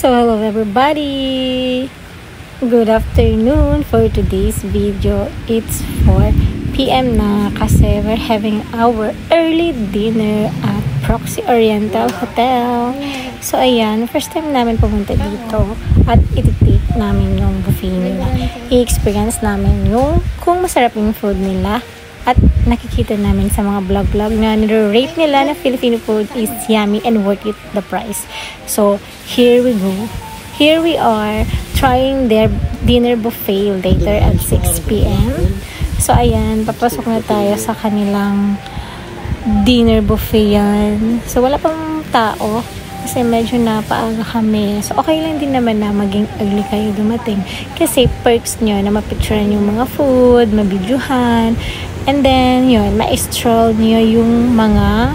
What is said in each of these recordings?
So hello everybody, good afternoon. For today's video, it's 4 PM na kasi we're having our early dinner at Proxy Oriental Hotel. So ayan, first time namin pumunta dito at iti-take namin yung buffet nila. I-experience namin yung kung masarap yung food nila. At nakikita namin sa mga vlog na nire-rate nila na Filipino food is yummy and worth it the price. So, here we go. Here we are trying their dinner buffet later at 6 PM. So, ayan, papasok na tayo sa kanilang dinner buffet yan. So, wala pang tao kasi medyo napaaga kami. So, okay lang din naman na maging early kayo dumating. Kasi perks nyo na mapicturean yung mga food, mabidyohan. And then, yun, ma-stroll nyo yung mga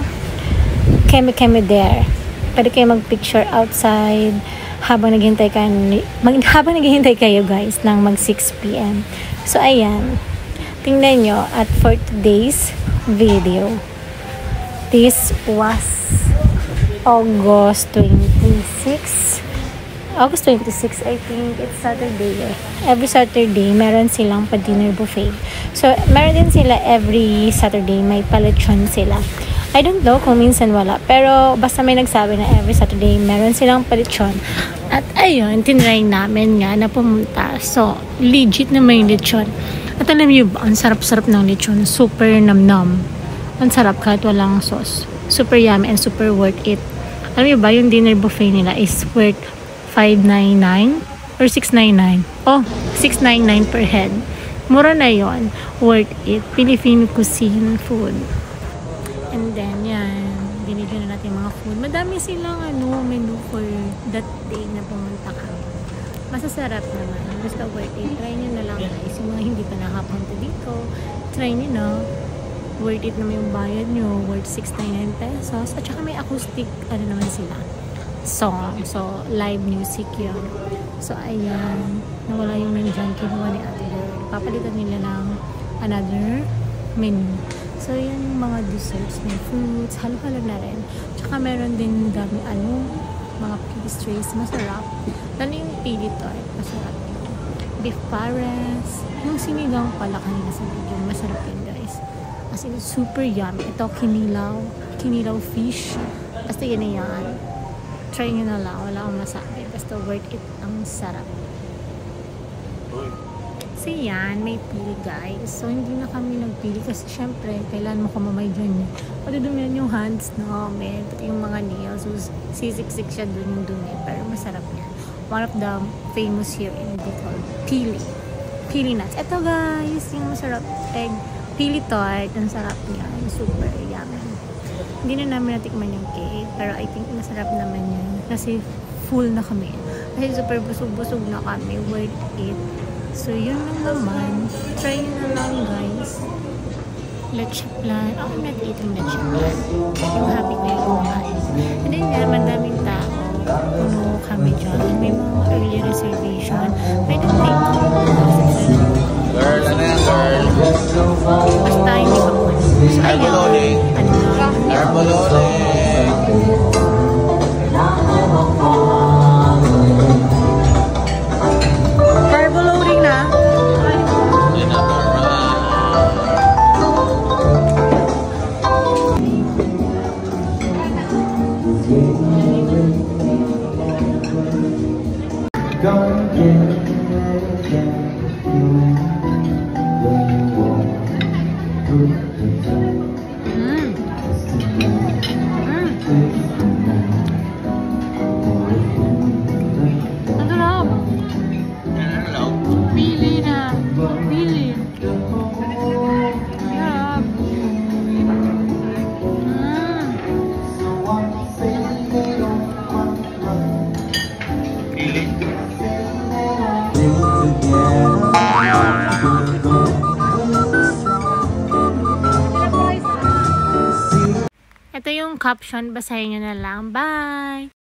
keme-keme there. Pwede kayo mag-picture outside habang naghihintay kayo guys ng mag 6 PM. So, ayan. Tingnan nyo at for today's video. This was August 26, I think. It's Saturday. Every Saturday, meron silang pa-dinner buffet. So, meron din sila every Saturday. May palechon sila. I don't know kung minsan wala. Pero, basta may nagsabi na every Saturday, meron silang palechon. At ayun, tinry namin nga na pumunta. So, legit naman yung lechon. At alam niyo ba, ang sarap-sarap ng lechon. Super nam-nam. Ang sarap kahit walang sauce. Super yummy and super worth it. Alam niyo ba, yung dinner buffet nila is worth $599 or $699. Oh, $699 per head. Mura na yon, worth it. Filipino cuisine food. And then, yan. Binigyan na natin mga food. Madami silang menu for that day na pumunta kami. Masasarap naman. Basta worth it. Try nyo na lang guys. Yung mga hindi pa nakapunta dito, try nyo na. Worth it naman yung bayad nyo. Worth 699 pesos. At saka may acoustic, naman sila. Song. So, live music yun. So, ayan. Nawala yung nandiyan. Kinuha ni Ate Girl. Papalitan nila ng another menu. So, yan yung mga desserts. May fruits. Halo-halo na rin. Tsaka meron din dami mga pastries. Masarap. Lalo yung pili tart. Masarap yun. Beef pares. Yung sinigang pala kanina sa video. Masarap yun guys. As in, super yummy. Ito, kinilaw. Kinilaw fish. Basta yan na yan. Try nyo na lang. Wala akong masabi. Basta worth it. Ang sarap. So yan, may pili guys. So hindi na kami nagpili kasi syempre, kailan mo kumamay dyan. Padudumihan yung hands namin. Pati yung mga nails. So, sisiksik siya dun yung dumi. Pero masarap niya. One of the famous here in Bicol. Pili. Pili nuts. Ito guys, yung masarap egg. Pili tart. Ang sarap niya. Super yummy. Hindi na namin natikman yung cake. Pero I think masarap naman yan. Kasi full na kami. Kasi super busog-busog na kami. Worth it. So, yun lang naman. Try nyo na lang guys. Leche plan. I'm not eating leche plan. Yung happy ko yung kumain. And then yan, madaming tao. Puno kami dyan. May mga early reservation. I don't think girl, ano yan girl? basta hindi pa po. So, Arbololing. Arbololing. Carbo-loading na. Yun na Ito yung caption, basahin nyo na lang. Bye!